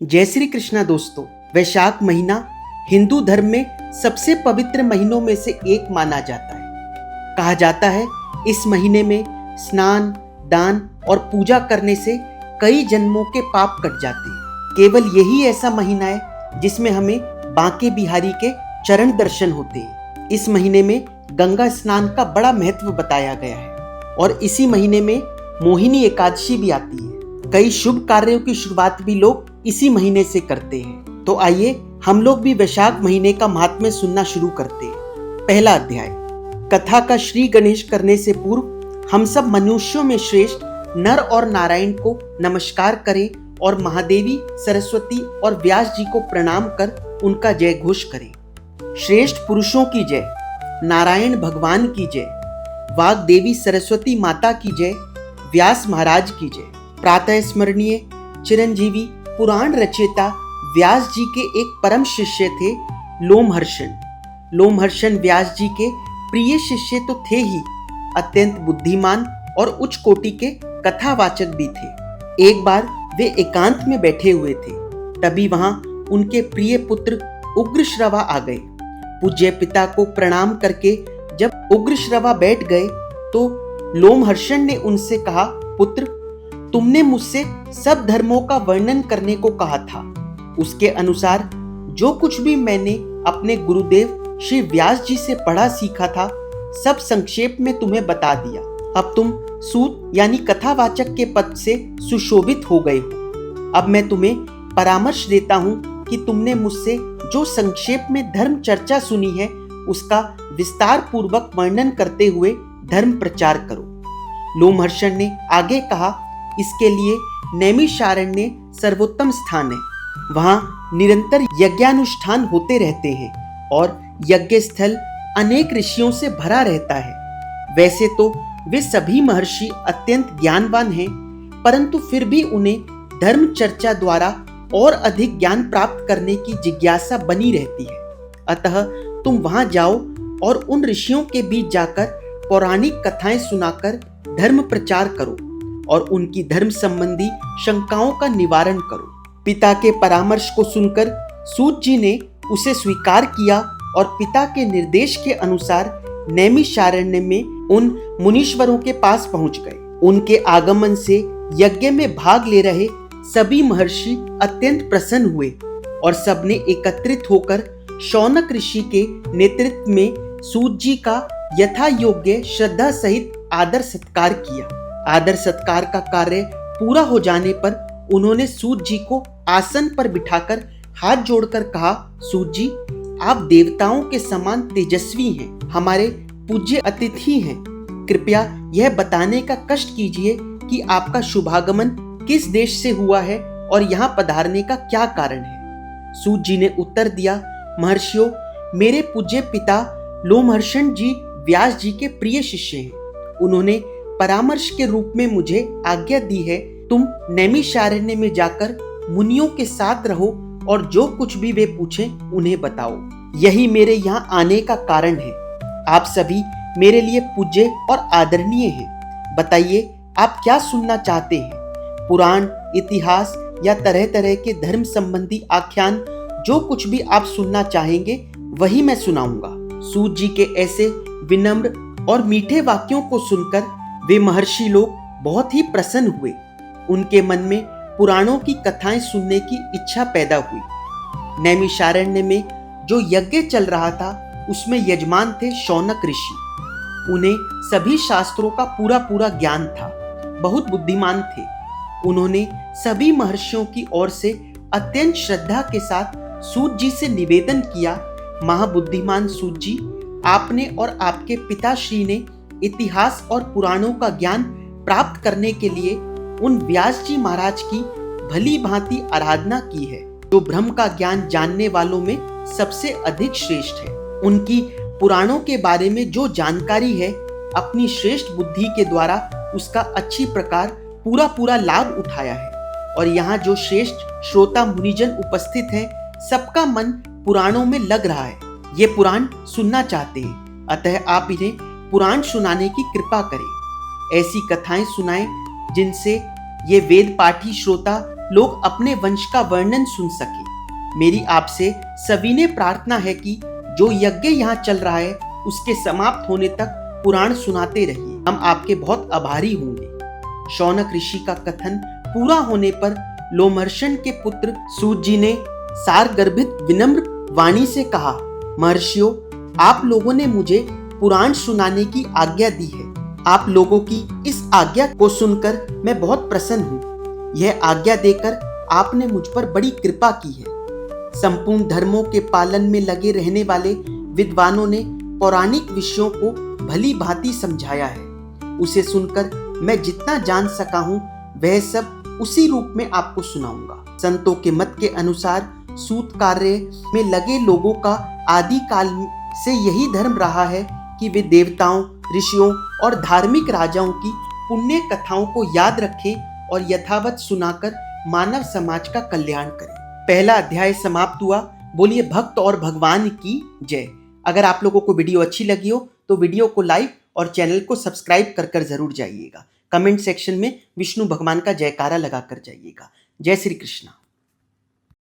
जय श्री कृष्णा दोस्तों। वैशाख महीना हिंदू धर्म में सबसे पवित्र महीनों में से एक माना जाता है। कहा जाता है इस महीने में स्नान, दान और पूजा करने से कई जन्मों के पाप कट जाते हैं। केवल यही ऐसा महीना है जिसमें हमें बांके बिहारी के चरण दर्शन होते हैं। इस महीने में गंगा स्नान का बड़ा महत्व बताया गया है और इसी महीने में मोहिनी एकादशी भी आती है। कई शुभ कार्यों की शुरुआत भी लोग इसी महीने से करते हैं। तो आइए हम लोग भी वैशाख महीने का महात्म्य सुनना शुरू करते हैं। पहला अध्याय। कथा का श्री गणेश करने से पूर्व हम सब मनुष्यों में श्रेष्ठ नर और नारायण को नमस्कार करें और महादेवी, सरस्वती और व्यास जी को प्रणाम कर उनका जय घोष करें। श्रेष्ठ पुरुषों की जय, नारायण भगवान की जय, वाग देवी सरस्वती माता की जय, व्यास महाराज की जय। प्रातः स्मरणीय चिरंजीवी पुराण रचयिता व्यास जी के एक परम शिष्य थे लोमहर्षण। लोमहर्षण व्यास जी के प्रिय शिष्य तो थे ही, अत्यंत बुद्धिमान और उच्च कोटि के कथावाचक भी थे। एक बार वे एकांत में बैठे हुए थे, तभी वहां उनके प्रिय पुत्र उग्रश्रवा आ गए। पूज्य पिता को प्रणाम करके जब उग्रश्रवा बैठ गए तो लोमहर्षण ने उनसे कहा, पुत्र, तुमने मुझसे सब धर्मों का वर्णन करने को कहा था। उसके अनुसार जो कुछ भी मैंने अपने गुरुदेव श्री व्यास जी से पढ़ा सीखा था, सब संक्षेप में तुम्हें बता दिया। अब तुम सूत यानी कथावाचक के पद से सुशोभित हो गए हो। अब मैं तुम्हें परामर्श देता हूँ कि तुमने मुझसे जो संक्षेप में धर्म चर्चा सुनी है, उसका विस्तार पूर्वक वर्णन करते हुए धर्म प्रचार करो। लोमहर्षण ने आगे कहा, इसके लिए नैमिषारण्य सर्वोत्तम स्थान है। वहां निरंतर यज्ञानुष्ठान होते रहते हैं और यज्ञ स्थल अनेक ऋषियों से भरा रहता है। वैसे तो वे सभी महर्षि अत्यंत ज्ञानवान हैं, परंतु फिर भी उन्हें धर्म चर्चा द्वारा और अधिक ज्ञान प्राप्त करने की जिज्ञासा बनी रहती है। अतः तुम वहां जाओ और उन ऋषियों के बीच जाकर पौराणिक कथाएं सुनाकर धर्म प्रचार करो और उनकी धर्म संबंधी शंकाओं का निवारण करो। पिता के परामर्श को सुनकर सूत जी ने उसे स्वीकार किया और पिता के निर्देश के अनुसार नैमिषारण्य में उन मुनीश्वरों के पास पहुंच गए। उनके आगमन से यज्ञ में भाग ले रहे सभी महर्षि अत्यंत प्रसन्न हुए और सबने एकत्रित होकर शौनक ऋषि के नेतृत्व में सूत जी का यथा योग्य श्रद्धा सहित आदर सत्कार किया। आदर सत्कार का कार्य पूरा हो जाने पर उन्होंने सूत जी को आसन पर बिठाकर हाथ जोड़कर कहा, सूत जी, आप देवताओं के समान तेजस्वी हैं, हमारे पूज्य अतिथि हैं। कृपया यह बताने का कष्ट कीजिए कि आपका शुभागमन किस देश से हुआ है और यहाँ पधारने का क्या कारण है। सूत जी ने उत्तर दिया, महर्षियों, मेरे पूज्य पिता लोमहर्षण जी व्यास जी के प्रिय शिष्य हैं। उन्होंने परामर्श के रूप में मुझे आज्ञा दी है, तुम नैमिषारण्य में जाकर मुनियों के साथ रहो और जो कुछ भी वे पूछें उन्हें बताओ। यही मेरे यहाँ आने का कारण है। आप सभी मेरे लिए पूज्य और आदरणीय हैं। बताइए, आप क्या सुनना चाहते हैं? पुराण, इतिहास या तरह तरह के धर्म संबंधी आख्यान, जो कुछ भी आप सुनना चाहेंगे वही मैं सुनाऊंगा। सूत जी के ऐसे विनम्र और मीठे वाक्यों को सुनकर वे महर्षि लोग बहुत ही प्रसन्न हुए। उनके मन में पुराणों की कथाएं सुनने की इच्छा पैदा हुई। नैमिषारण्य में जो यज्ञ चल रहा था उसमें यजमान थे शौनक ऋषि। उन्हें सभी शास्त्रों का पूरा पूरा ज्ञान था, बहुत बुद्धिमान थे। उन्होंने सभी महर्षियों की ओर से अत्यंत श्रद्धा के साथ सूत जी से निवेदन किया, महाबुद्धिमान सूत जी, आपने और आपके पिताश्री ने इतिहास और पुराणों का ज्ञान प्राप्त करने के लिए उन व्यास जी महाराज की भली भांति आराधना की है, जो ब्रह्म का ज्ञान जानने वालों में सबसे अधिक श्रेष्ठ है। उनकी पुराणों के बारे में जो जानकारी है, अपनी श्रेष्ठ बुद्धि के द्वारा उसका अच्छी प्रकार पूरा लाभ उठाया है। और यहाँ जो श्रेष्ठ श्रोता मुनिजन उपस्थित हैं, सबका मन पुराणों में लग रहा है। ये पुराण सुनना चाहते हैं, अतः आप इन्हें पुराण सुनाने की कृपा करें। ऐसी कथाएं सुनाएं जिनसे ये वेद पाठी श्रोता लोग अपने वंश का वर्णन सुन सके। मेरी आपसे सविनय प्रार्थना है कि जो यज्ञ यहाँ चल रहा है उसके समाप्त होने तक पुराण सुनाते रहिए। हम आपके बहुत आभारी होंगे। शौनक ऋषि का कथन पूरा होने पर लोमहर्षण के पुत्र सूत जी ने सारगर्भित विनम्र वाणी से कहा, महर्षियों, आप लोगों ने मुझे पुराण सुनाने की आज्ञा दी है। आप लोगों की इस आज्ञा को सुनकर मैं बहुत प्रसन्न हूँ। यह आज्ञा देकर आपने मुझ पर बड़ी कृपा की है। संपूर्ण धर्मों के पालन में लगे रहने वाले विद्वानों ने पौराणिक विषयों को भली भांति समझाया है। उसे सुनकर मैं जितना जान सका हूँ वह सब उसी रूप में आपको सुनाऊंगा। संतों के मत के अनुसार सूत कार्य में लगे लोगों का आदि काल से यही धर्म रहा है कि वे देवताओं, ऋषियों और धार्मिक राजाओं की पुण्य कथाओं को याद रखें और यथावत सुनाकर मानव समाज का कल्याण करें। पहला अध्याय समाप्त हुआ। बोलिए भक्त और भगवान की जय। अगर आप लोगों को वीडियो अच्छी लगी हो तो वीडियो को लाइक और चैनल को सब्सक्राइब कर जरूर जाइएगा। कमेंट सेक्शन में विष्णु भगवान का जयकारा लगा कर जाइएगा। जय श्री कृष्ण।